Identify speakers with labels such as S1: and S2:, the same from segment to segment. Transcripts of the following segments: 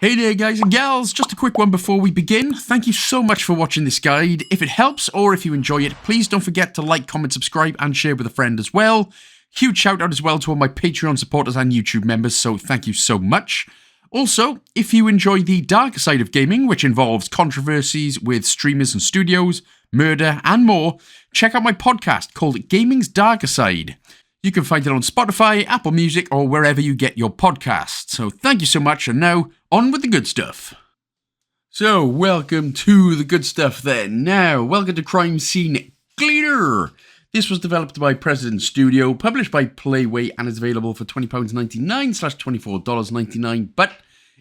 S1: Hey there guys and gals, just a quick one before we begin. Thank you so much for watching this guide. If it helps or if you enjoy it, please don't forget to like, comment, subscribe and share with a friend as well. Huge shout out as well to all my Patreon supporters and YouTube members, so thank you so much. Also, if you enjoy the dark side of gaming, which involves controversies with streamers and studios, murder and more, check out my podcast called Gaming's Darker Side. You can find it on Spotify, Apple Music, or wherever you get your podcasts. So thank you so much, and now, on with the good stuff. So, welcome to the good stuff then. Now, welcome to Crime Scene Cleaner. This was developed by President Studio, published by Playway, and is available for £20.99/$24.99, but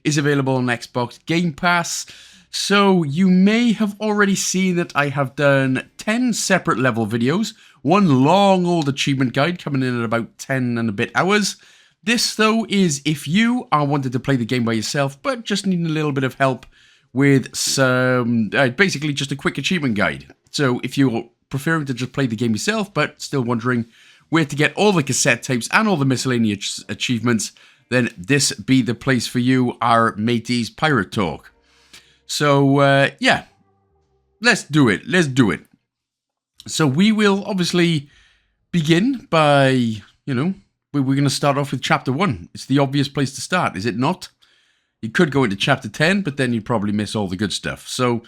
S1: is available on Xbox Game Pass. So, you may have already seen that I have done 10 separate level videos, one long old achievement guide coming in at about 10 and a bit hours. This, though, is if you are wanting to play the game by yourself, but just need a little bit of help with some, basically just a quick achievement guide. So, if you're preferring to just play the game yourself, but still wondering where to get all the cassette tapes and all the miscellaneous achievements, then this be the place for you, our mateys Pirate Talk. So, yeah, let's do it. So we will obviously begin by, we're going to start off with Chapter 1. It's the obvious place to start, is it not? You could go into Chapter 10, but then you'd probably miss all the good stuff. So,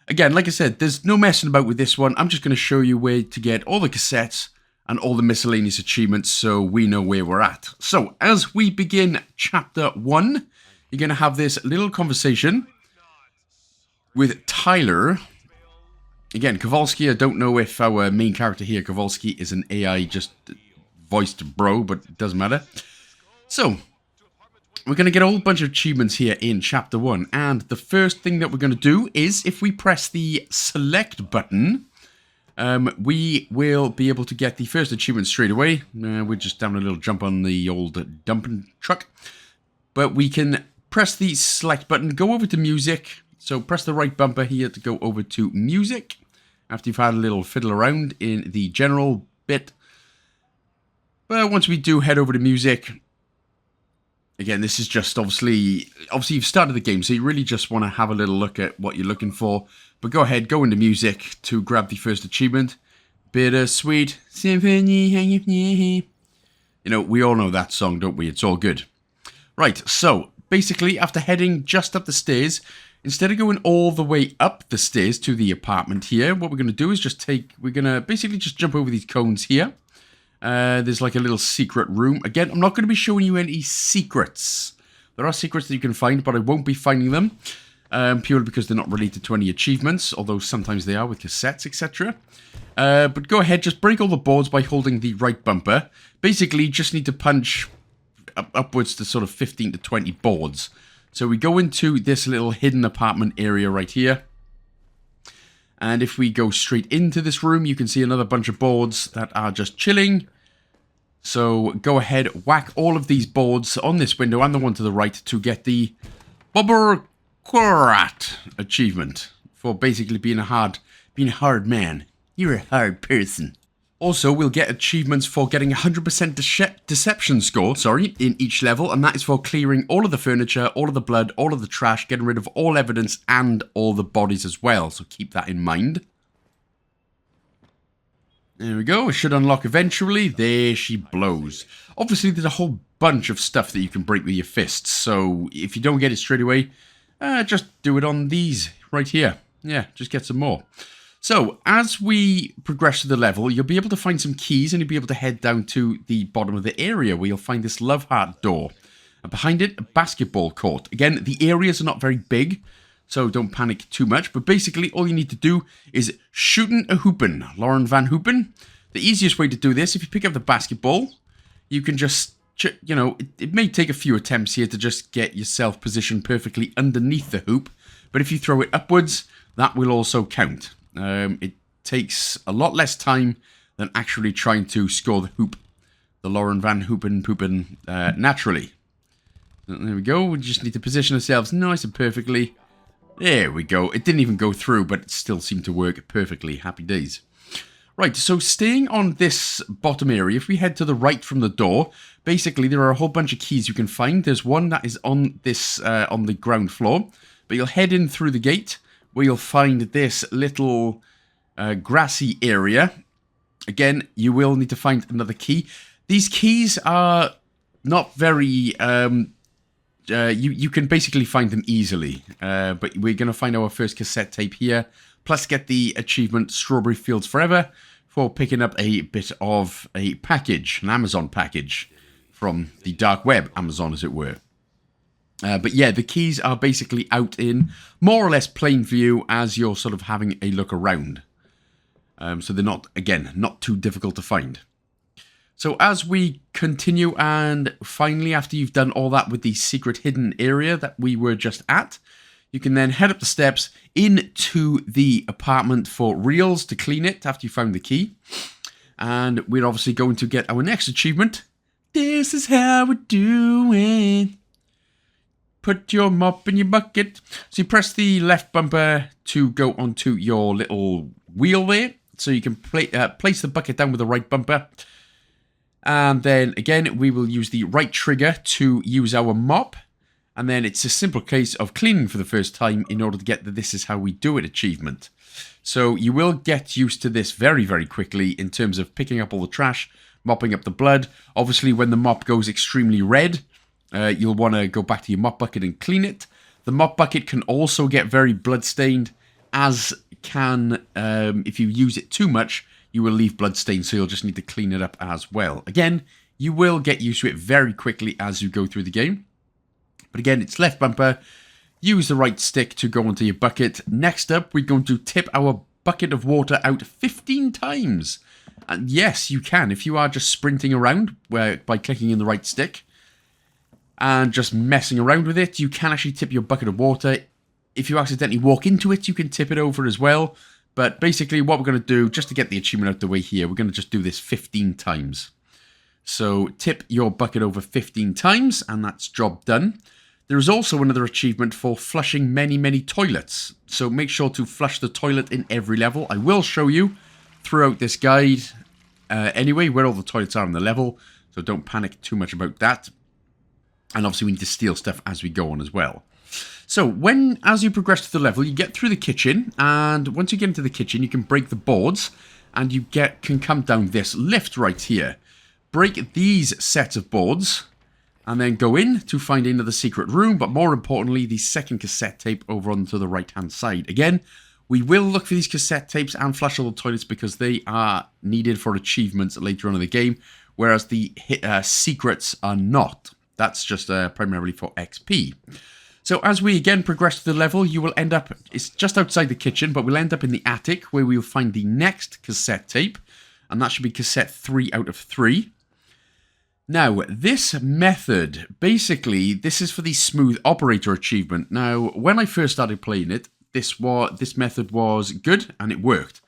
S1: again, like I said, there's no messing about with this one. I'm just going to show you where to get all the cassettes and all the miscellaneous achievements so we know where we're at. So, as we begin Chapter 1, you're going to have this little conversation with Tyler. Again, Kowalski, I don't know if our main character here, Kowalski, is an AI just voiced bro, but it doesn't matter. So, we're going to get a whole bunch of achievements here in Chapter 1. And the first thing that we're going to do is, if we press the select button, we will be able to get the first achievement straight away. We're just having a little jump on the old dumping truck. But we can press the select button, go over to music. So press the right bumper here to go over to music after you've had a little fiddle around in the general bit. But once we do head over to music, again, this is just obviously you've started the game, so you really just want to have a little look at what you're looking for. But go ahead, go into music to grab the first achievement. Bittersweet Symphony. We all know that song, don't we? It's all good. Right, so basically, after heading just up the stairs, instead of going all the way up the stairs to the apartment here, what we're going to do is we're going to basically just jump over these cones here. There's like a little secret room. Again, I'm not going to be showing you any secrets. There are secrets that you can find, but I won't be finding them. Purely because they're not related to any achievements, although sometimes they are with cassettes, etc. But go ahead, just break all the boards by holding the right bumper. Basically, you just need to punch upwards to sort of 15 to 20 boards. So we go into this little hidden apartment area right here. And if we go straight into this room, you can see another bunch of boards that are just chilling. So go ahead, whack all of these boards on this window and the one to the right to get the Bobber Korat achievement for basically being a hard man. You're a hard person. Also, we'll get achievements for getting 100% deception score, in each level, and that is for clearing all of the furniture, all of the blood, all of the trash, getting rid of all evidence, and all the bodies as well, so keep that in mind. There we go, it should unlock eventually. There she blows. Obviously, there's a whole bunch of stuff that you can break with your fists, so if you don't get it straight away, just do it on these right here. Yeah, just get some more. So, as we progress to the level, you'll be able to find some keys and you'll be able to head down to the bottom of the area where you'll find this love heart door. And behind it, a basketball court. Again, the areas are not very big, so don't panic too much. But basically, all you need to do is shootin' a hoopin'. Lauren Van Hoopen. The easiest way to do this, if you pick up the basketball, you can just, it may take a few attempts here to just get yourself positioned perfectly underneath the hoop. But if you throw it upwards, that will also count. It takes a lot less time than actually trying to score the hoop. The Lauren Van Hoopen naturally. There we go. We just need to position ourselves nice and perfectly. There we go. It didn't even go through, but it still seemed to work perfectly. Happy days. Right, so staying on this bottom area, if we head to the right from the door, basically there are a whole bunch of keys you can find. There's one that is on this on the ground floor, but you'll head in through the gate where you'll find this little grassy area. Again, you will need to find another key. These keys are not very... you can basically find them easily, but we're going to find our first cassette tape here, plus get the achievement Strawberry Fields Forever for picking up a bit of a package, an Amazon package from the dark web, Amazon as it were. But yeah, the keys are basically out in more or less plain view as you're sort of having a look around. So they're not, again, not too difficult to find. So as we continue, and finally after you've done all that with the secret hidden area that we were just at, you can then head up the steps into the apartment for reals to clean it after you found the key. And we're obviously going to get our next achievement. This is how we do it. Put your mop in your bucket. So you press the left bumper to go onto your little wheel there. So you can place the bucket down with the right bumper. And then, again, we will use the right trigger to use our mop. And then it's a simple case of cleaning for the first time in order to get the This Is How We Do It achievement. So you will get used to this very, very quickly in terms of picking up all the trash, mopping up the blood. Obviously, when the mop goes extremely red, you'll want to go back to your mop bucket and clean it. The mop bucket can also get very blood-stained, as can, if you use it too much, you will leave blood stains, so you'll just need to clean it up as well. Again, you will get used to it very quickly as you go through the game. But again, it's left bumper. Use the right stick to go onto your bucket. Next up, we're going to tip our bucket of water out 15 times. And yes, you can. If you are just sprinting around by clicking in the right stick and just messing around with it, you can actually tip your bucket of water. If you accidentally walk into it, you can tip it over as well. But basically what we're going to do, just to get the achievement out of the way here, we're going to just do this 15 times. So tip your bucket over 15 times, and that's job done. There is also another achievement for flushing many, many toilets. So make sure to flush the toilet in every level. I will show you throughout this guide anyway where all the toilets are on the level. So don't panic too much about that. And obviously we need to steal stuff as we go on as well. So, as you progress to the level, you get through the kitchen, and once you get into the kitchen, you can break the boards, and you can come down this lift right here. Break these sets of boards, and then go in to find another secret room, but more importantly, the second cassette tape over onto the right-hand side. Again, we will look for these cassette tapes and flush all the toilets because they are needed for achievements later on in the game, whereas the secrets are not. That's just primarily for XP. So as we again progress to the level, you will end up, it's just outside the kitchen, but we'll end up in the attic where we'll find the next cassette tape. And that should be cassette 3 out of 3. Now, this method, basically, this is for the smooth operator achievement. Now, when I first started playing it, this method was good and it worked.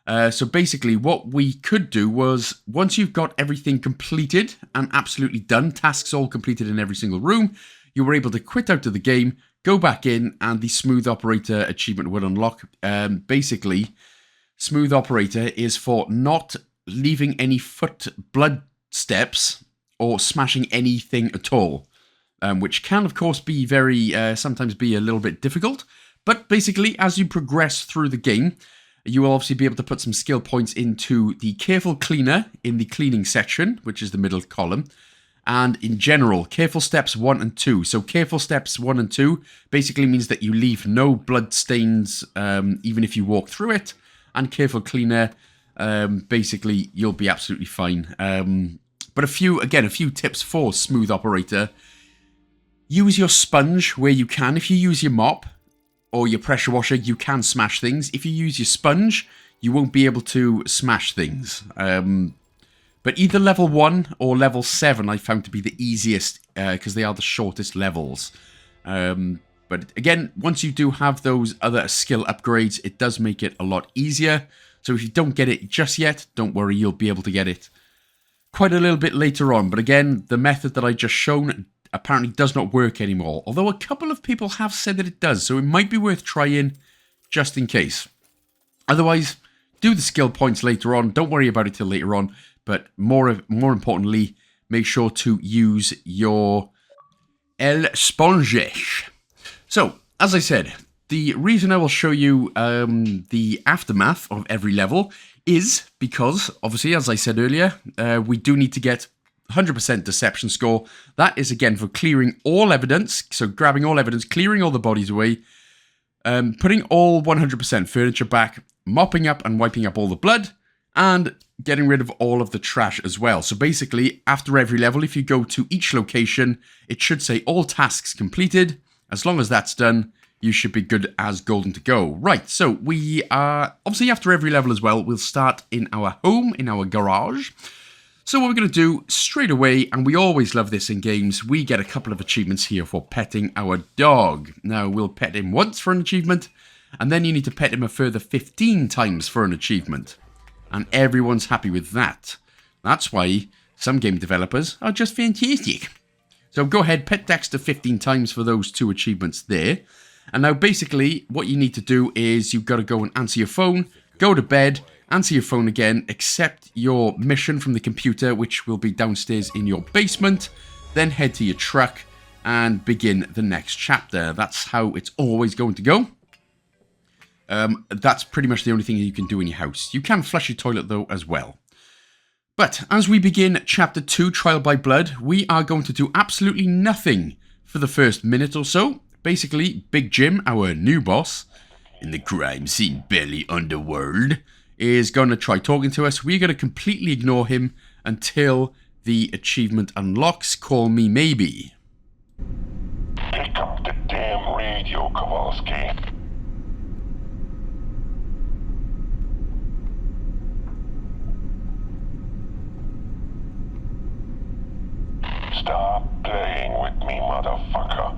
S1: So basically, what we could do was, once you've got everything completed and absolutely done, tasks all completed in every single room, you were able to quit out of the game, go back in, and the Smooth Operator achievement would unlock. Basically, Smooth Operator is for not leaving any foot blood steps or smashing anything at all, which can, of course, be sometimes be a little bit difficult. But basically, as you progress through the game, you will obviously be able to put some skill points into the Careful Cleaner in the cleaning section, which is the middle column. And in general, Careful Steps 1 and 2. So Careful Steps 1 and 2 basically means that you leave no blood stains even if you walk through it. And Careful Cleaner, basically, you'll be absolutely fine. But a few tips for Smooth Operator. Use your sponge where you can. If you use your mop or your pressure washer, you can smash things. If you use your sponge, you won't be able to smash things. But either level 1 or level 7 I found to be the easiest because they are the shortest levels. But again, once you do have those other skill upgrades, it does make it a lot easier. So if you don't get it just yet, don't worry, you'll be able to get it quite a little bit later on. But again, the method that I just shown apparently does not work anymore. Although a couple of people have said that it does, so it might be worth trying just in case. Otherwise, Do the skill points later on. Don't worry about it till later on. But more importantly, make sure to use your El Sponges. So, as I said, the reason I will show you the aftermath of every level is because, obviously, as I said earlier, we do need to get 100% deception score. That is, again, for clearing all evidence. So, grabbing all evidence, clearing all the bodies away, putting all 100% furniture back, mopping up and wiping up all the blood, and getting rid of all of the trash as well. So basically, after every level, if you go to each location, it should say all tasks completed. As long as that's done, you should be good as golden to go. Right, so we are, obviously after every level as well, we'll start in our home, in our garage. So what we're going to do straight away, and we always love this in games, we get a couple of achievements here for petting our dog. Now, we'll pet him once for an achievement, and then you need to pet him a further 15 times for an achievement. And everyone's happy with that. That's why some game developers are just fantastic. So go ahead, pet Dexter 15 times for those 2 achievements there. And now basically what you need to do is you've got to go and answer your phone, go to bed, answer your phone again, accept your mission from the computer, which will be downstairs in your basement, then head to your truck and begin the next chapter. That's how it's always going to go. That's pretty much the only thing you can do in your house. You can flush your toilet though as well. But as we begin Chapter 2, Trial by Blood, we are going to do absolutely nothing for the first minute or so. Basically, Big Jim, our new boss in the crime scene belly underworld, is going to try talking to us. We're going to completely ignore him until the achievement unlocks. Call me maybe.
S2: Pick up the damn radio, Kowalski. Stop playing with me, motherfucker.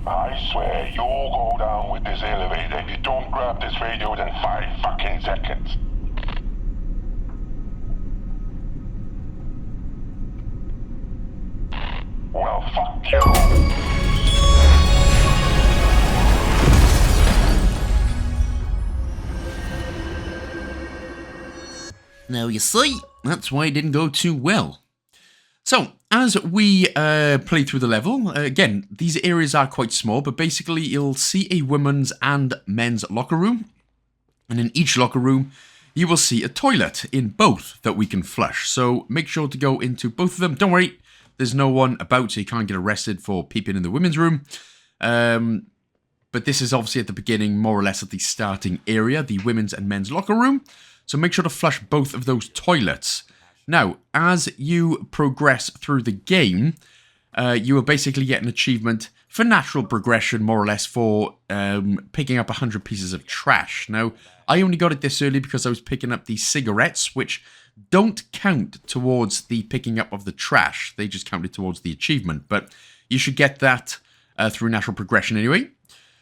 S2: I swear you'll go down with this elevator if you don't grab this radio within 5 fucking seconds. Well, fuck you.
S1: Now you see, that's why it didn't go too well. So, as we play through the level, again, these areas are quite small, but basically you'll see a women's and men's locker room. And in each locker room, you will see a toilet in both that we can flush. So make sure to go into both of them. Don't worry, there's no one about, so you can't get arrested for peeping in the women's room. But this is obviously at the beginning, more or less at the starting area, the women's and men's locker room. So make sure to flush both of those toilets. Now, as you progress through the game, you will basically get an achievement for natural progression, more or less, for picking up 100 pieces of trash. Now, I only got it this early because I was picking up the cigarettes, which don't count towards the picking up of the trash. They just counted towards the achievement. But you should get that through natural progression anyway.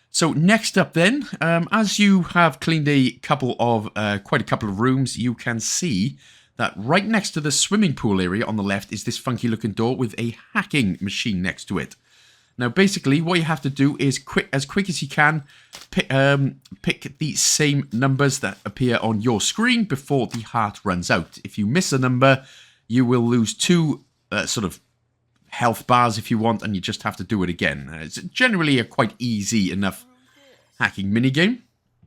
S1: So next up then, as you have cleaned quite a couple of rooms, you can see that right next to the swimming pool area on the left is this funky looking door with a hacking machine next to it. Now basically what you have to do is as quick as you can pick the same numbers that appear on your screen before the heart runs out. If you miss a number, you will lose 2 sort of health bars if you want, and you just have to do it again. It's generally a quite easy enough hacking minigame.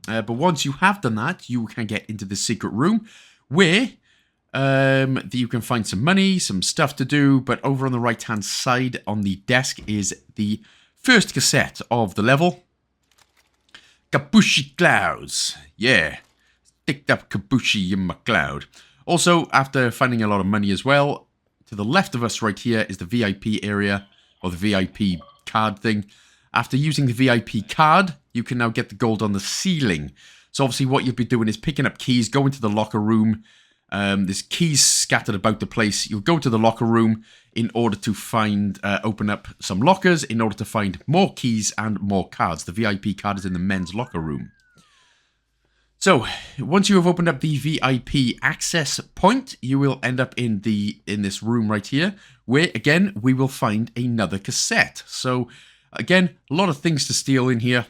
S1: But once you have done that, you can get into the secret room where you can find some money, some stuff to do, but over on the right hand side on the desk is the first cassette of the level. Kabushi Clouds. Yeah, sticked up Kabushi in my cloud. Also, after finding a lot of money as well, to the left of us right here is the VIP area, or the VIP card thing. After using the VIP card, you can now get the gold on the ceiling. So obviously what you'll be doing is picking up keys, going to the locker room. There's keys scattered about the place. You'll go to the locker room in order to open up some lockers, in order to find more keys and more cards. The VIP card is in the men's locker room. So, once you have opened up the VIP access point, you will end up in this room right here, where, again, we will find another cassette. So, again, a lot of things to steal in here,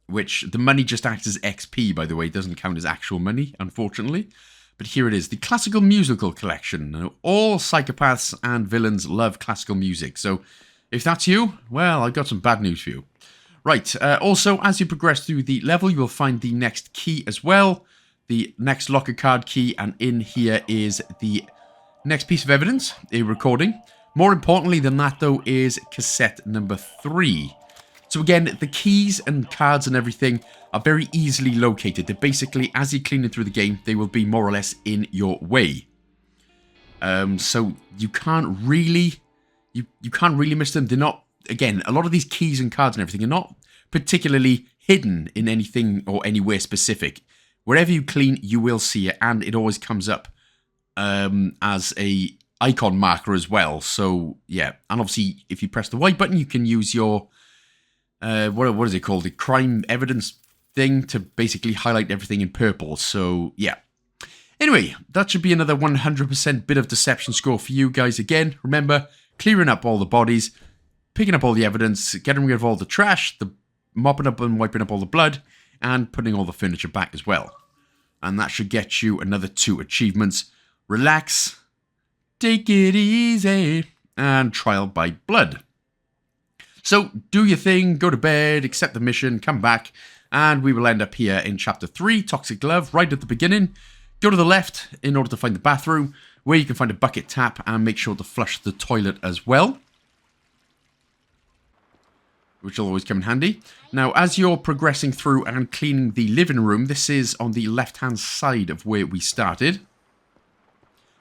S1: which the money just acts as XP, by the way. It doesn't count as actual money, unfortunately. But here it is, the Classical Musical Collection. Now, all psychopaths and villains love classical music, so if that's you, well, I've got some bad news for you. Right, also, as you progress through the level, you will find the next key as well, the next locker card key, and in here is the next piece of evidence, a recording. More importantly than that, though, is cassette number 3. So again, the keys and cards and everything are very easily located. They're basically, as you're cleaning through the game, they will be more or less in your way. So you can't really, you can't really miss them. They're not, again, a lot of these keys and cards and everything are not particularly hidden in anything or anywhere specific. Wherever you clean, you will see it, and it always comes up as a icon marker as well. So yeah, and obviously if you press the white button, you can use your what is it called? The crime evidence thing to basically highlight everything in purple. So yeah. Anyway, that should be another 100% bit of deception score for you guys. Again, remember, clearing up all the bodies, picking up all the evidence, getting rid of all the trash, the mopping up and wiping up all the blood, and putting all the furniture back as well. And that should get you another 2 achievements. Relax, take it easy, and trial by blood. So, do your thing, go to bed, accept the mission, come back, and we will end up here in Chapter 3, Toxic Glove, right at the beginning. Go to the left in order to find the bathroom, where you can find a bucket tap, and make sure to flush the toilet as well, which will always come in handy. Now, as you're progressing through and cleaning the living room, this is on the left-hand side of where we started.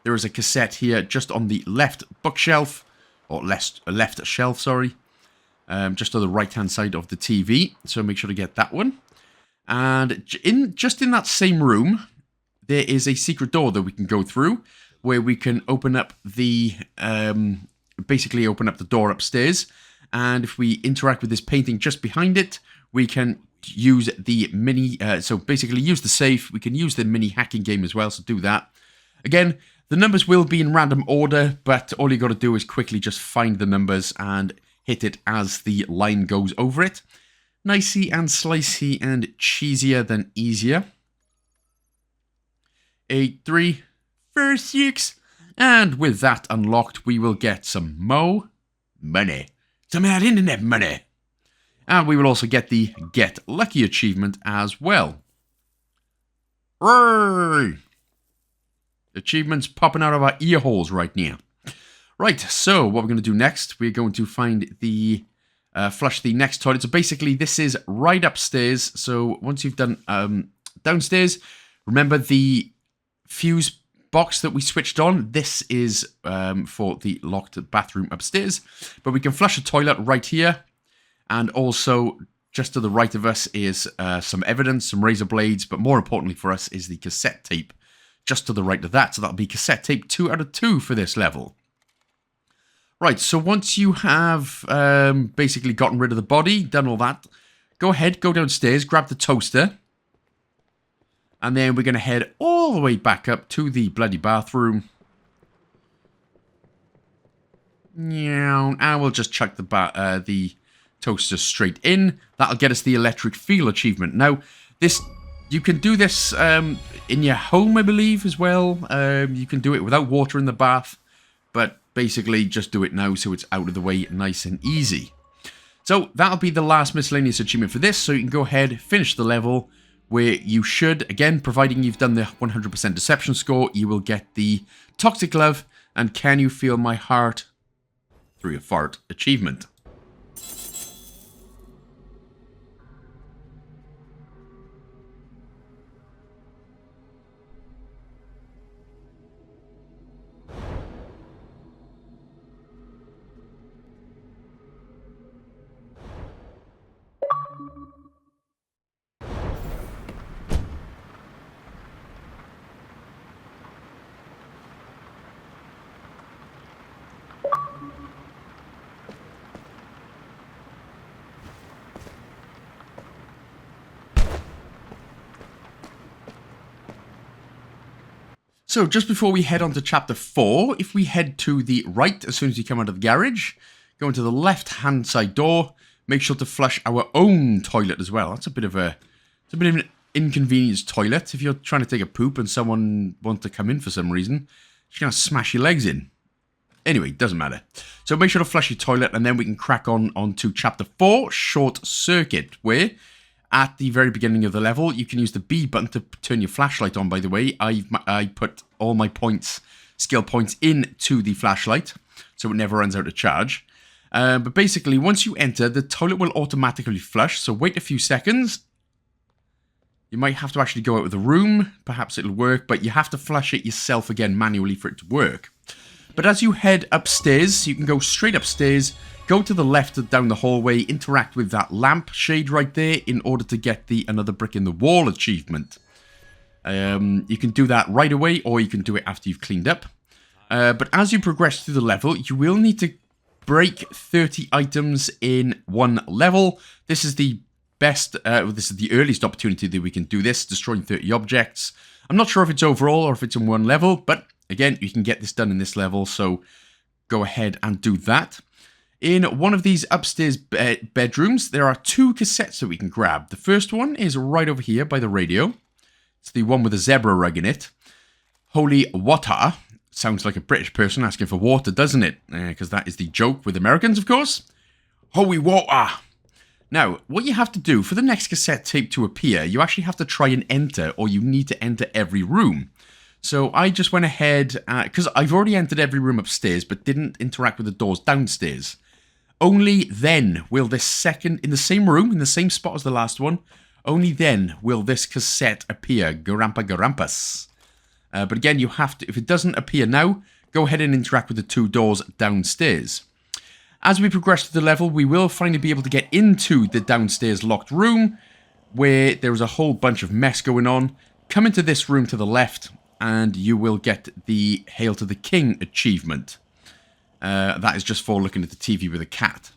S1: There is a cassette here just on the left bookshelf, or left shelf, sorry. Just on the right-hand side of the TV, so make sure to get that one. And just in that same room, there is a secret door that we can go through, where we can open up the, basically open up the door upstairs. And if we interact with this painting just behind it, we can use the mini, so basically use the safe. We can use the mini hacking game as well, so do that. Again, the numbers will be in random order, but all you got to do is quickly just find the numbers and hit it as the line goes over it. Nicey and slicey and cheesier than easier. 8, 3, 4, 6. And with that unlocked, we will get some mo money. Some ad internet money. And we will also get the Get Lucky achievement as well. Hooray! Achievements popping out of our ear holes right now. Right, so what we're going to do next, we're going to find the, flush the next toilet. So basically, this is right upstairs. So once you've done downstairs, remember the fuse box that we switched on. This is for the locked bathroom upstairs. But we can flush a toilet right here. And also, just to the right of us is some evidence, some razor blades. But more importantly for us is the cassette tape. Just to the right of that. So that'll be cassette tape 2 out of 2 for this level. Right, so once you have basically gotten rid of the body, done all that, go ahead, go downstairs, grab the toaster. And then we're going to head all the way back up to the bloody bathroom. And we'll just chuck the toaster straight in. That'll get us the electric feel achievement. Now, this you can do this in your home, I believe, as well. You can do it without water in the bath. But basically, just do it now so it's out of the way nice and easy. So that'll be the last miscellaneous achievement for this. So you can go ahead, finish the level, where you should, again, providing you've done the 100% deception score, you will get the Toxic Glove and Can You Feel My Heart Through Your Fart achievement. So just before we head on to chapter 4, if we head to the right as soon as you come out of the garage, go into the left-hand side door, make sure to flush our own toilet as well. That's a bit of an inconvenience toilet. If you're trying to take a poop and someone wants to come in for some reason, you're going to smash your legs in. Anyway, doesn't matter. So make sure to flush your toilet, and then we can crack on to chapter 4, Short Circuit, where at the very beginning of the level, you can use the B button to turn your flashlight on, by the way. I put all my points, skill points, into the flashlight, so it never runs out of charge. But basically, once you enter, the toilet will automatically flush, so wait a few seconds. You might have to actually go out of the room. Perhaps it'll work, but you have to flush it yourself again manually for it to work. But as you head upstairs, you can go straight upstairs, go to the left down the hallway, interact with that lamp shade right there in order to get the another brick in the wall achievement. You can do that right away, or you can do it after you've cleaned up. But as you progress through the level, you will need to break 30 items in one level. This is the best, this is the earliest opportunity that we can do this, destroying 30 objects. I'm not sure if it's overall or if it's in one level, but again, you can get this done in this level, so go ahead and do that. In one of these upstairs bedrooms, there are 2 cassettes that we can grab. The first one is right over here by the radio. It's the one with the zebra rug in it. Holy water. Sounds like a British person asking for water, doesn't it? Because that is the joke with Americans, of course. Holy water. Now, what you have to do for the next cassette tape to appear, you actually have to try and enter, or you need to enter every room. So I just went ahead, because I've already entered every room upstairs, but didn't interact with the doors downstairs. Only then will this second, in the same room, in the same spot as the last one, only then will this cassette appear. Garampa Garampus. But again, you have to, if it doesn't appear now, go ahead and interact with the 2 doors downstairs. As we progress through the level, we will finally be able to get into the downstairs locked room, where there is a whole bunch of mess going on. Come into this room to the left, and you will get the Hail to the King achievement. That is just for looking at the TV with a cat.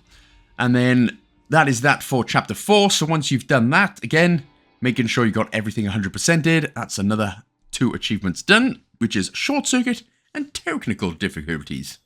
S1: And then that is that for chapter 4. So once you've done that, again, making sure you got everything 100%ed, that's another 2 achievements done, which is Short Circuit and Technical Difficulties.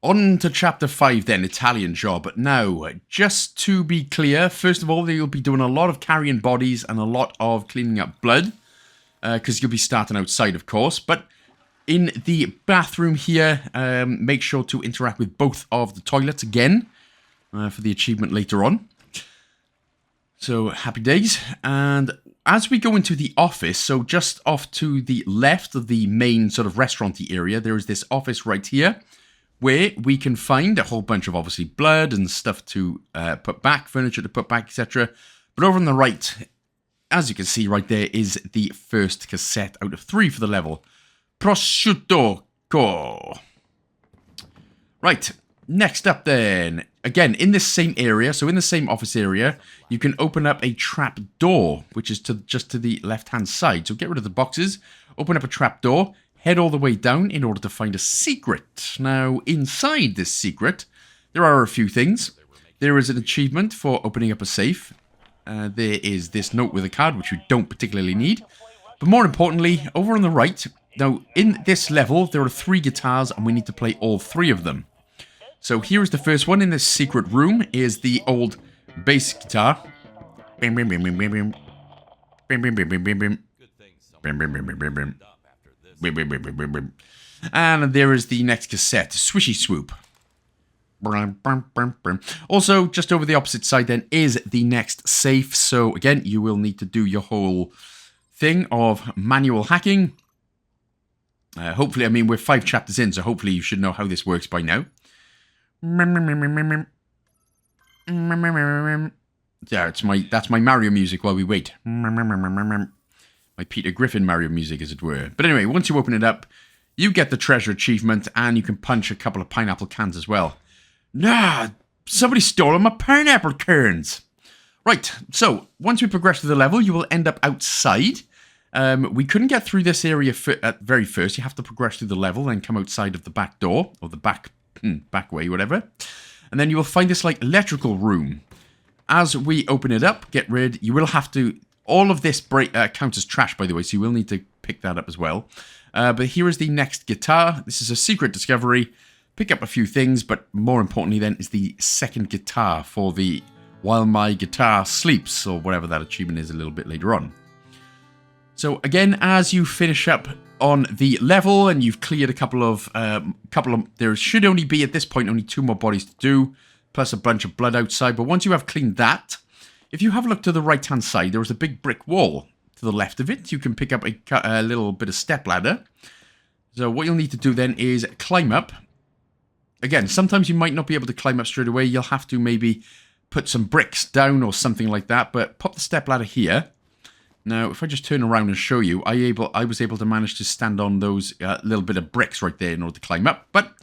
S1: On to chapter 5 then, Italian job. Now, just to be clear, first of all, you'll be doing a lot of carrying bodies and a lot of cleaning up blood, because you'll be starting outside, of course. But in the bathroom here, make sure to interact with both of the toilets again for the achievement later on. So, happy days. And as we go into the office, so just off to the left of the main sort of restaurant-y area, there is this office right here, where we can find a whole bunch of, obviously, blood and stuff to put back, furniture to put back, etc. But over on the right, as you can see right there, is the first cassette out of 3 for the level. Prosciutto Co. Right, next up then. Again, in this same area, so in the same office area, you can open up a trap door, which is just to the left-hand side. So get rid of the boxes, open up a trap door, head all the way down in order to find a secret. Now, inside this secret, there are a few things. There is an achievement for opening up a safe. There is this note with a card, which we don't particularly need. But more importantly, over on the right, now, in this level, there are 3 guitars, and we need to play all 3 of them. So here is the first one in this secret room, is the old bass guitar. Bim, bim, bim, bim, bim, bim. Bim, bim, bim, bim, bim, bim. Bim, bim, bim, bim, bim, bim. And there is the next cassette, Swishy Swoop. Also, just over the opposite side then is the next safe. So again, you will need to do your whole thing of manual hacking. Hopefully, I mean, we're 5 chapters in, so hopefully you should know how this works by now. Yeah, that's my Mario music while we wait. My Peter Griffin Mario music, as it were. But anyway, once you open it up, you get the treasure achievement, and you can punch a couple of pineapple cans as well. Nah, somebody stole my pineapple cans. Right, so once we progress through the level, you will end up outside. We couldn't get through this area at very first. You have to progress through the level, then come outside of the back door, or the back way, whatever. And then you will find this like electrical room. As we open it up, you will have to, all of this counts as trash, by the way, so you will need to pick that up as well. But here is the next guitar. This is a secret discovery. Pick up a few things, but more importantly then is the second guitar for the While My Guitar Sleeps, or whatever that achievement is a little bit later on. So again, as you finish up on the level and you've cleared a couple of, there should only be at this point only 2 more bodies to do, plus a bunch of blood outside. But once you have cleaned that, if you have a look to the right hand side, there is a big brick wall. To the left of it, you can pick up a little bit of step ladder. So what you'll need to do then is climb up. Again, sometimes you might not be able to climb up straight away. You'll have to maybe put some bricks down or something like that. But pop the step ladder here. Now, if I just turn around and show you, I was able to manage to stand on those little bit of bricks right there in order to climb up. But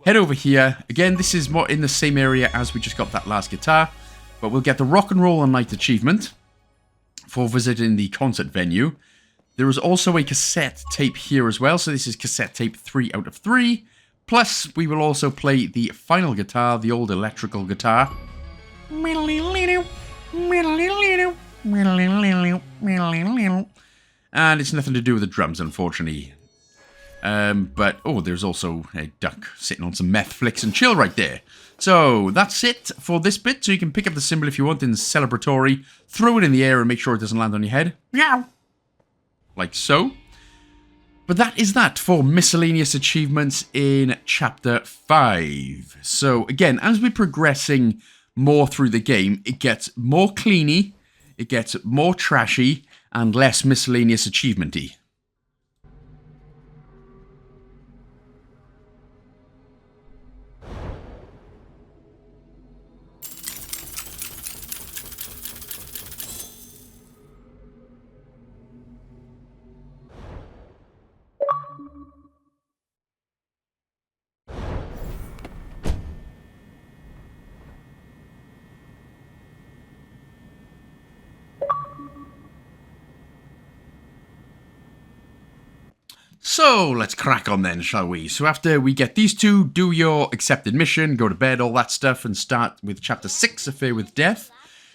S1: head over here. Again, this is more in the same area as we just got that last guitar. But we'll get the Rock and Roll All Night achievement for visiting the concert venue. There is also a cassette tape here as well. So this is cassette tape 3 out of 3. Plus, we will also play the final guitar, the old electrical guitar. And it's nothing to do with the drums, unfortunately. But, oh, there's also a duck sitting on some meth flicks and chill right there. So, that's it for this bit. So you can pick up the symbol if you want in celebratory, throw it in the air and make sure it doesn't land on your head. Meow! Like so. But that is that for miscellaneous achievements in Chapter 5. So, again, as we're progressing more through the game, it gets more cleany, it gets more trashy, and less miscellaneous achievement-y. So, let's crack on then, shall we? So after we get these two, do your accepted mission, go to bed, all that stuff, and start with Chapter 6, Affair with Death.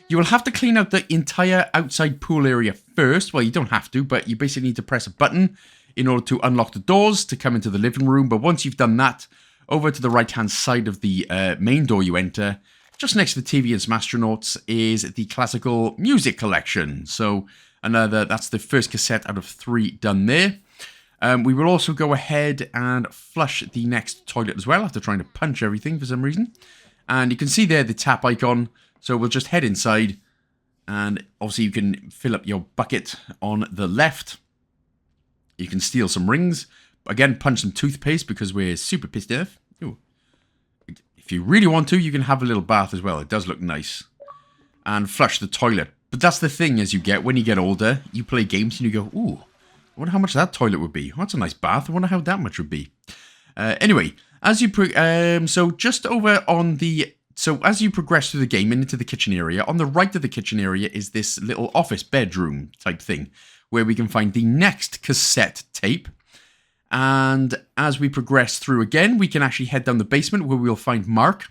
S1: You will have to clean out the entire outside pool area first. Well, you don't have to, but you basically need to press a button in order to unlock the doors to come into the living room. But once you've done that, over to the right-hand side of the main door you enter, just next to the TV and some astronauts, is the classical music collection. So, that's the first cassette out of 3 done there. We will also go ahead and flush the next toilet as well after trying to punch everything for some reason. And you can see there the tap icon. So we'll just head inside. And obviously you can fill up your bucket on the left. You can steal some rings. Again, punch some toothpaste because we're super pissed off. Ooh. If you really want to, you can have a little bath as well. It does look nice. And flush the toilet. But that's the thing as you get, when you get older, you play games and you go, ooh. I wonder how much that toilet would be. Oh, that's a nice bath. I wonder how that much would be. Anyway, as you just over on the as you progress through the game and into the kitchen area, on the right of the kitchen area is this little office bedroom type thing where we can find the next cassette tape. And as we progress through again, we can actually head down the basement where we'll find Mark.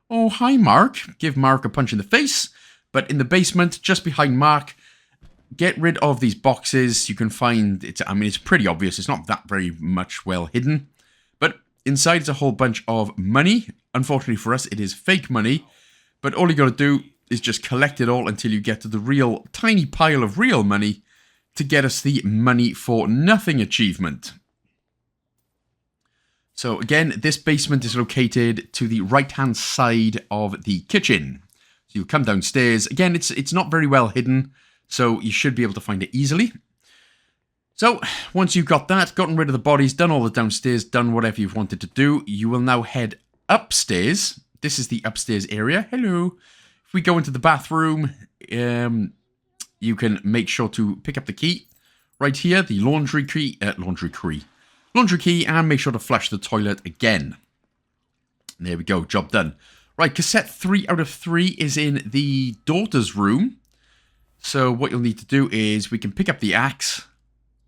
S1: Oh, hi, Mark. Give Mark a punch in the face. But in the basement, just behind Mark, get rid of these boxes. You can find, it's pretty obvious. It's not that very much well hidden. But inside is a whole bunch of money. Unfortunately for us, it is fake money. But all you got to do is just collect it all until you get to the real tiny pile of real money to get us the money for nothing achievement. So again, this basement is located to the right-hand side of the kitchen. So you come downstairs. Again, it's not very well hidden. So you should be able to find it easily. So once you've got that, gotten rid of the bodies, done all the downstairs, done whatever you've wanted to do, you will now head upstairs. This is the upstairs area. Hello. If we go into the bathroom, you can make sure to pick up the key right here, the laundry key, and make sure to flush the toilet again. There we go, job done. Right, cassette 3 out of 3 is in the daughter's room. So what you'll need to do is we can pick up the axe.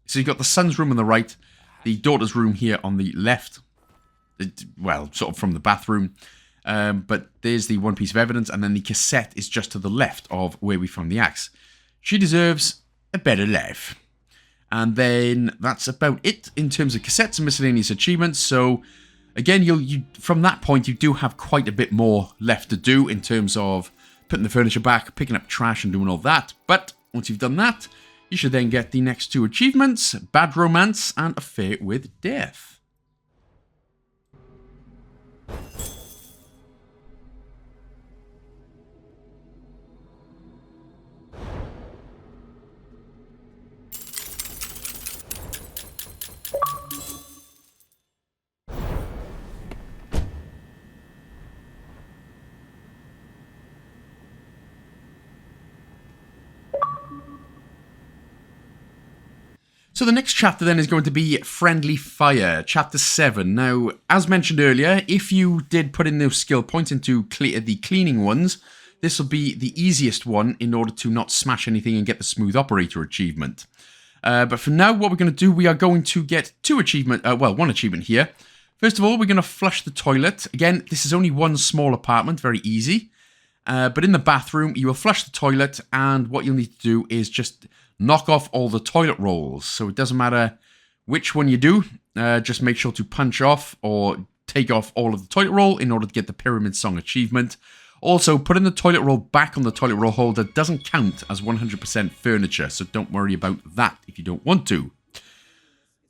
S1: So you've got the son's room on the right, the daughter's room here on the left. Well, sort of from the bathroom. But there's the one piece of evidence, and then the cassette is just to the left of where we found the axe. She deserves a better life. And then that's about it in terms of cassettes and miscellaneous achievements. So again, you from that point, you do have quite a bit more left to do in terms of putting the furniture back, picking up trash and doing all that. But once you've done that, you should then get the next 2 achievements, Bad Romance and Affair with Death. So the next chapter then is going to be Friendly Fire, Chapter 7. Now, as mentioned earlier, if you did put in those skill points into the cleaning ones, this will be the easiest one in order to not smash anything and get the Smooth Operator achievement. But for now, what we're going to do, we are going to get one achievement here. First of all, we're going to flush the toilet. Again, this is only one small apartment, very easy. But in the bathroom, you will flush the toilet, and what you'll need to do is just knock off all the toilet rolls. So it doesn't matter which one you do, just make sure to punch off or take off all of the toilet roll in order to get the Pyramid Song achievement. Also, putting the toilet roll back on the toilet roll holder doesn't count as 100% furniture, so don't worry about that if you don't want to.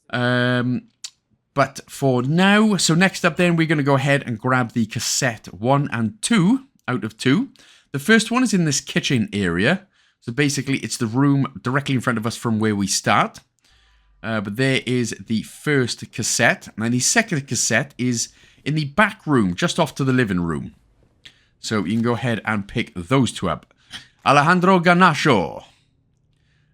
S1: But for now, so next up then, we're going to go ahead and grab the cassette 1 and 2 out of 2. The first one is in this kitchen area. So basically, it's the room directly in front of us from where we start. But there is the first cassette. And then the second cassette is in the back room, just off to the living room. So you can go ahead and pick those 2 up. Alejandro Ganacho.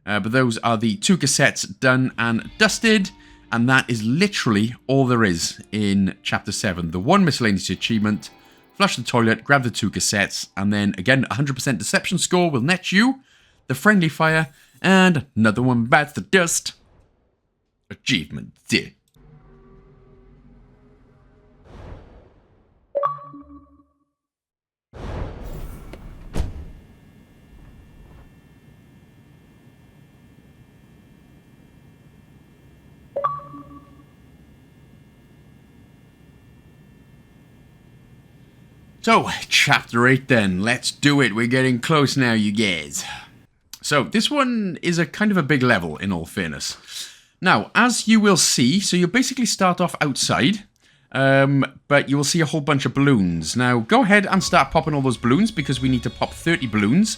S1: But those are the 2 cassettes done and dusted. And that is literally all there is in Chapter 7. The 1 miscellaneous achievement, flush the toilet, grab the 2 cassettes, and then again, 100% deception score will net you the Friendly Fire, and another one bites the dust. Achievement. So, Chapter 8 then. Let's do it. We're getting close now, you guys. So, this one is a kind of a big level, in all fairness. Now, as you will see, so you'll basically start off outside, but you will see a whole bunch of balloons. Now, go ahead and start popping all those balloons, because we need to pop 30 balloons.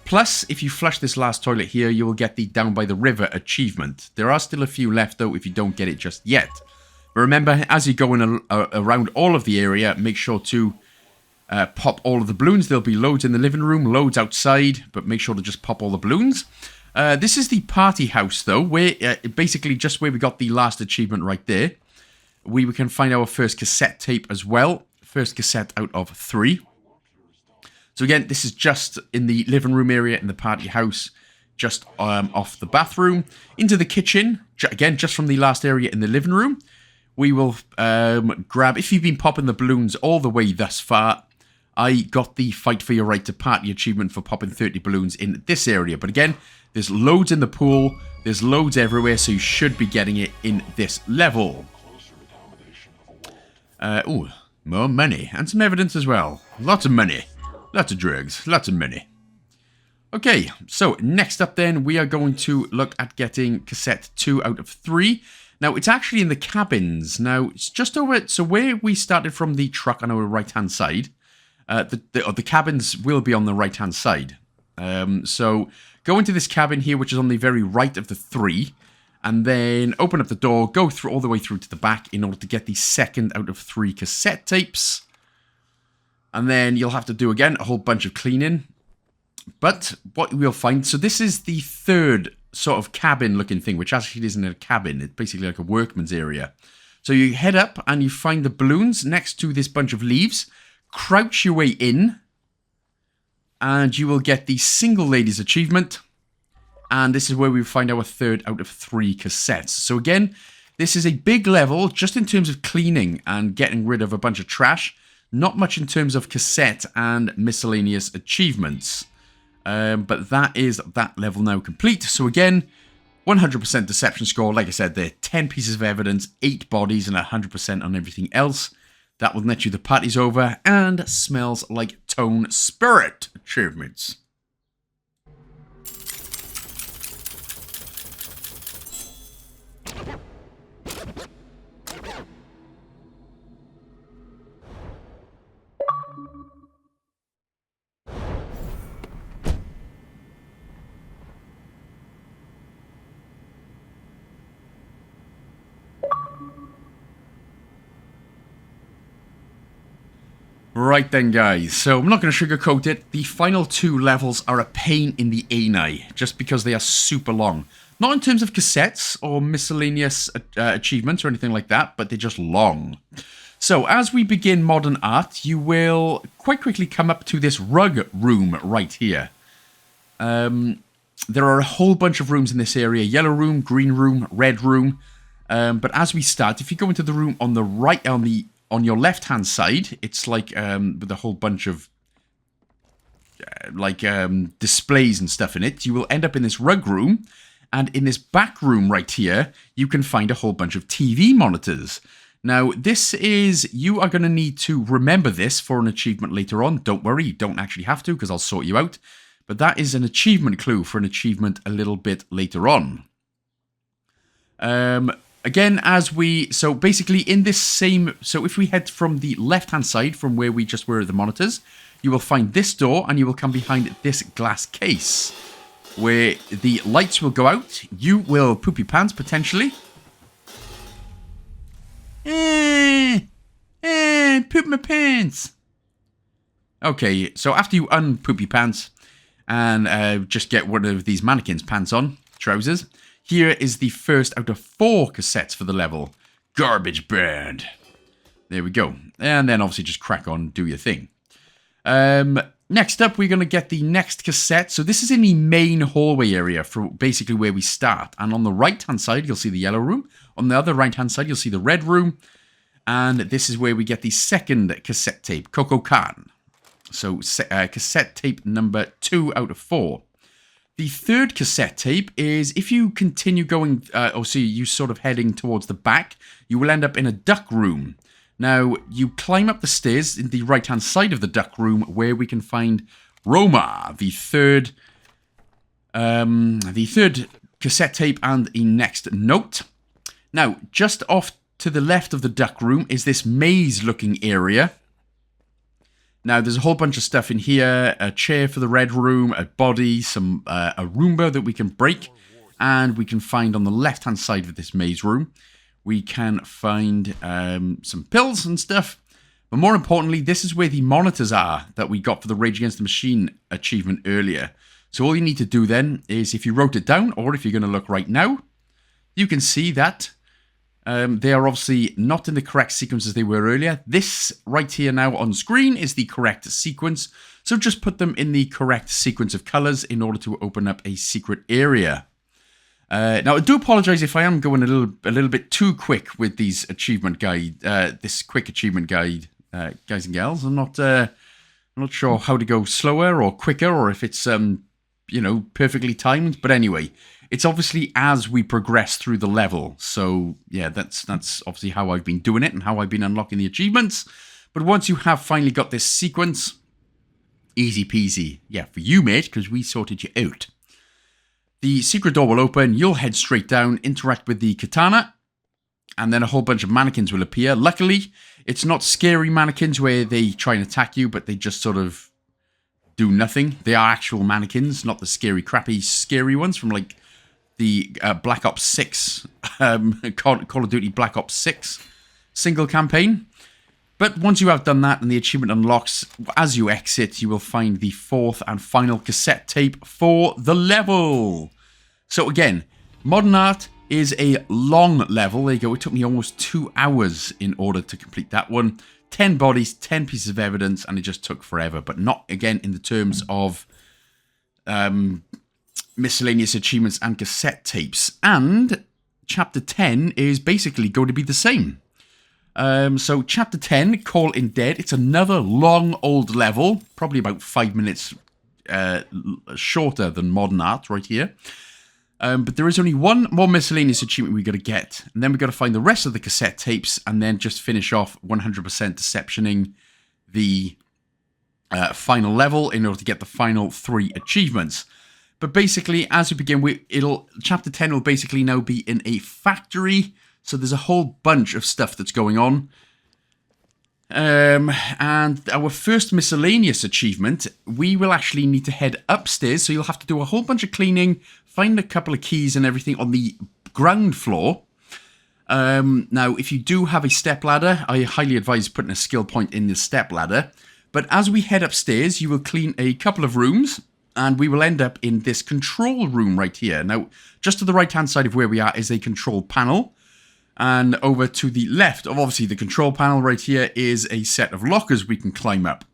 S1: Plus, if you flush this last toilet here, you will get the Down by the River achievement. There are still a few left, though, if you don't get it just yet. But remember, as you go in around all of the area, make sure to pop all of the balloons. There'll be loads in the living room, loads outside, but make sure to just pop all the balloons. This is the party house, though, where basically just where we got the last achievement right there. We can find our first cassette tape as well. First cassette out of 3. So again, this is just in the living room area in the party house, just off the bathroom. Into the kitchen, again, just from the last area in the living room. We will grab, if you've been popping the balloons all the way thus far, I got the Fight for Your Right to Party achievement for popping 30 balloons in this area. But again, there's loads in the pool, there's loads everywhere, so you should be getting it in this level. Ooh, more money, and some evidence as well. Lots of money, lots of drugs, lots of money. Okay, so next up then, we are going to look at getting cassette 2 out of 3. Now, it's actually in the cabins. Now, it's just over, so where we started from the truck on our right-hand side, the cabins will be on the right-hand side. So go into this cabin here, which is on the very right of the 3, and then open up the door, go through all the way through to the back in order to get the second out of 3 cassette tapes. And then you'll have to do, again, a whole bunch of cleaning. But what we'll find, so this is the third sort of cabin looking thing, which actually isn't a cabin. It's basically like a workman's area. So you head up and you find the balloons next to this bunch of leaves. Crouch your way in. And you will get the single ladies achievement. And this is where we find our 3rd out of 3 cassettes. So again, this is a big level just in terms of cleaning and getting rid of a bunch of trash. Not much in terms of cassette and miscellaneous achievements. But that is that level now complete. So again, 100% deception score. Like I said, there 10 pieces of evidence, 8 bodies, and 100% on everything else. That will net you the party's over and smells like TonySki achievements. Right then, guys, so I'm not going to sugarcoat it. The final 2 levels are a pain in the anus, just because they are super long. Not in terms of cassettes or miscellaneous achievements or anything like that, but they're just long. So, as we begin modern art, you will quite quickly come up to this rug room right here. There are a whole bunch of rooms in this area. Yellow room, green room, red room. But as we start, if you go into the room on the right, on your left-hand side, it's like with a whole bunch of displays and stuff in it. You will end up in this rug room, and in this back room right here, you can find a whole bunch of TV monitors. Now, this is, you are going to need to remember this for an achievement later on. Don't worry, you don't actually have to, because I'll sort you out. But that is an achievement clue for an achievement a little bit later on. Again, so basically in this same, so if we head from the left-hand side from where we just were at the monitors, you will find this door and you will come behind this glass case where the lights will go out. You will poop your pants, potentially. Poop my pants. Okay, so after you unpoop your pants and just get one of these mannequins' pants on, trousers, here is the first out of 4 cassettes for the level. Garbage Bird. There we go. And then obviously just crack on and do your thing. Next up, we're going to get the next cassette. So this is in the main hallway area for basically where we start. And on the right-hand side, you'll see the yellow room. On the other right-hand side, you'll see the red room. And this is where we get the second cassette tape, Coco Khan. So cassette tape number 2 out of 4. The third cassette tape is, if you continue going, you sort of heading towards the back, you will end up in a duck room. Now, you climb up the stairs in the right-hand side of the duck room where we can find Roma, the third cassette tape and the next note. Now, just off to the left of the duck room is this maze-looking area. Now, there's a whole bunch of stuff in here, a chair for the red room, a body, a Roomba that we can break, and we can find on the left-hand side of this maze room, we can find some pills and stuff. But more importantly, this is where the monitors are that we got for the Rage Against the Machine achievement earlier. So all you need to do then is, if you wrote it down, or if you're going to look right now, you can see that they are obviously not in the correct sequence as they were earlier. This right here now on screen is the correct sequence. So just put them in the correct sequence of colors in order to open up a secret area. Now, I do apologize if I am going a little bit too quick with these achievement guide, this quick achievement guide, guys and gals. I'm not sure how to go slower or quicker, or if it's perfectly timed. But anyway, it's obviously as we progress through the level. So yeah, that's obviously how I've been doing it and how I've been unlocking the achievements. But once you have finally got this sequence, easy peasy. Yeah, for you, mate, because we sorted you out. The secret door will open, you'll head straight down, interact with the katana, and then a whole bunch of mannequins will appear. Luckily, it's not scary mannequins where they try and attack you, but they just sort of do nothing. They are actual mannequins, not the scary ones from like the Black Ops 6, Call of Duty Black Ops 6 single campaign. But once you have done that and the achievement unlocks, as you exit, you will find the 4th and final cassette tape for the level. So again, Modern Art is a long level. There you go. It took me almost 2 hours in order to complete that one. 10 bodies, 10 pieces of evidence, and it just took forever. But not, again, in the terms of miscellaneous achievements and cassette tapes. And Chapter 10 is basically going to be the same. So Chapter 10, Call in Dead. It's another long old level, probably about 5 minutes shorter than Modern Art right here. But there is only one more miscellaneous achievement we've got to get. And then we've got to find the rest of the cassette tapes and then just finish off 100% deceptioning the final level in order to get the final 3 achievements. But basically, as we begin, Chapter 10 will basically now be in a factory. So there's a whole bunch of stuff that's going on. And our first miscellaneous achievement, we will actually need to head upstairs. So you'll have to do a whole bunch of cleaning, find a couple of keys and everything on the ground floor. Now, if you do have a step ladder, I highly advise putting a skill point in the step ladder. But as we head upstairs, you will clean a couple of rooms. And we will end up in this control room right here. Now, just to the right-hand side of where we are is a control panel. And over to the left of, obviously, the control panel right here is a set of lockers we can climb up.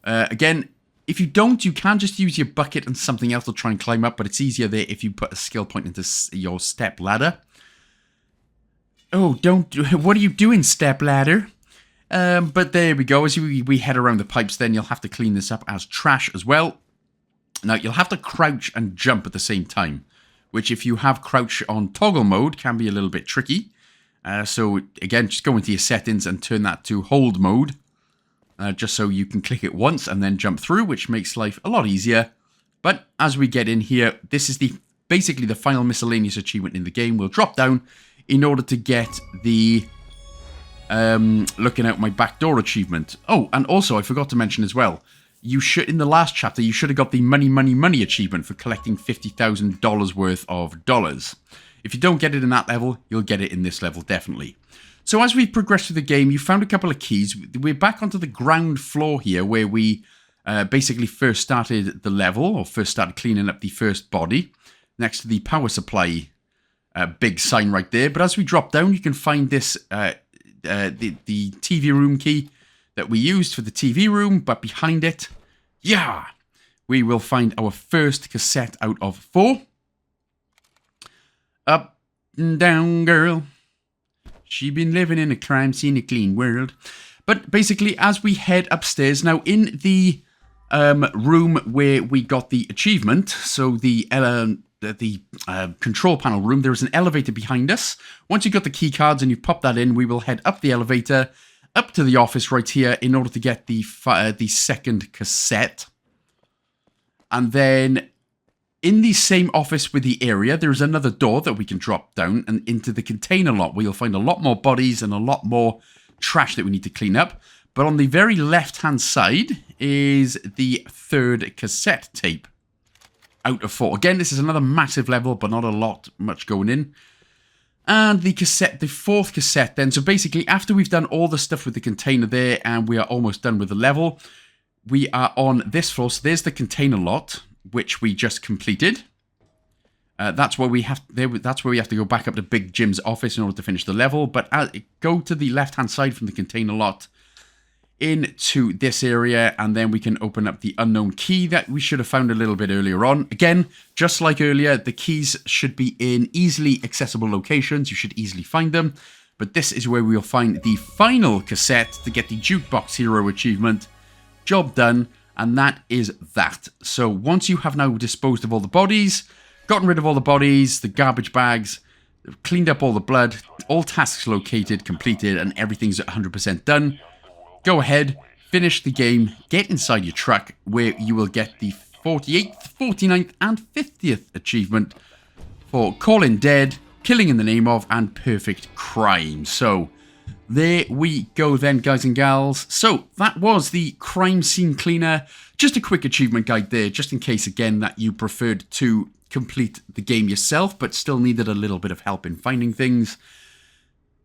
S1: Again, if you don't, you can just use your bucket and something else to try and climb up. But it's easier there if you put a skill point into your step ladder. Oh, what are you doing, step ladder? But there we go. As we head around the pipes, then you'll have to clean this up as trash as well. Now, you'll have to crouch and jump at the same time, which if you have crouch on toggle mode can be a little bit tricky. So, again, just go into your settings and turn that to hold mode, just so you can click it once and then jump through, which makes life a lot easier. But as we get in here, this is basically the final miscellaneous achievement in the game. We'll drop down in order to get the looking out my back door achievement. Oh, and also I forgot to mention as well, in the last chapter, you should have got the money achievement for collecting $50,000 worth of dollars. If you don't get it in that level, you'll get it in this level, definitely. So as we progress through the game, you found a couple of keys. We're back onto the ground floor here, where we basically first started the level, or first started cleaning up the first body, next to the power supply big sign right there. But as we drop down, you can find this, the TV room key that we used for the TV room, but behind it, we will find our first cassette out of 4. Up and down, girl. She been living in a crime scene, a clean world. But basically, as we head upstairs, now in the room where we got the achievement, so the control panel room, there is an elevator behind us. Once you've got the key cards and you pop that in, we will head up the elevator, up to the office right here in order to get the second cassette. And then in the same office with the area, there's another door that we can drop down and into the container lot, where you'll find a lot more bodies and a lot more trash that we need to clean up. But on the very left-hand side is the third cassette tape out of 4. Again, this is another massive level, but not much going in. And the fourth cassette then. So basically, after we've done all the stuff with the container there, and we are almost done with the level, we are on this floor. So there's the container lot, which we just completed. That's where we have to go back up to Big Jim's office in order to finish the level. But go to the left-hand side from the container lot into this area, and then we can open up the unknown key that we should have found a little bit earlier on. Again, just like earlier, the keys should be in easily accessible locations. You should easily find them. But this is where we'll find the final cassette to get the Jukebox Hero achievement. Job done, and that is that. So once you have now disposed of all the bodies, gotten rid of all the bodies, the garbage bags, cleaned up all the blood, all tasks located, completed, and everything's 100% done, go ahead, finish the game, get inside your truck, where you will get the 48th, 49th, and 50th achievement for Calling Dead, Killing in the Name of, and Perfect Crime. So there we go then, guys and gals. So that was the Crime Scene Cleaner. Just a quick achievement guide there, just in case, again, that you preferred to complete the game yourself, but still needed a little bit of help in finding things.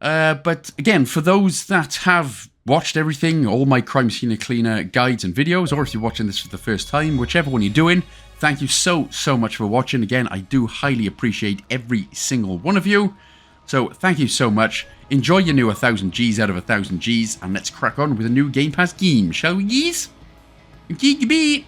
S1: But again, for those that have watched everything, all my Crime Scene Cleaner guides and videos, or if you're watching this for the first time, whichever one you're doing, thank you so much for watching. Again, I do highly appreciate every single one of you. So thank you so much. Enjoy your new 1000 Gs out of 1000 Gs, and let's crack on with a new Game Pass game, shall we, geez? Geek beat.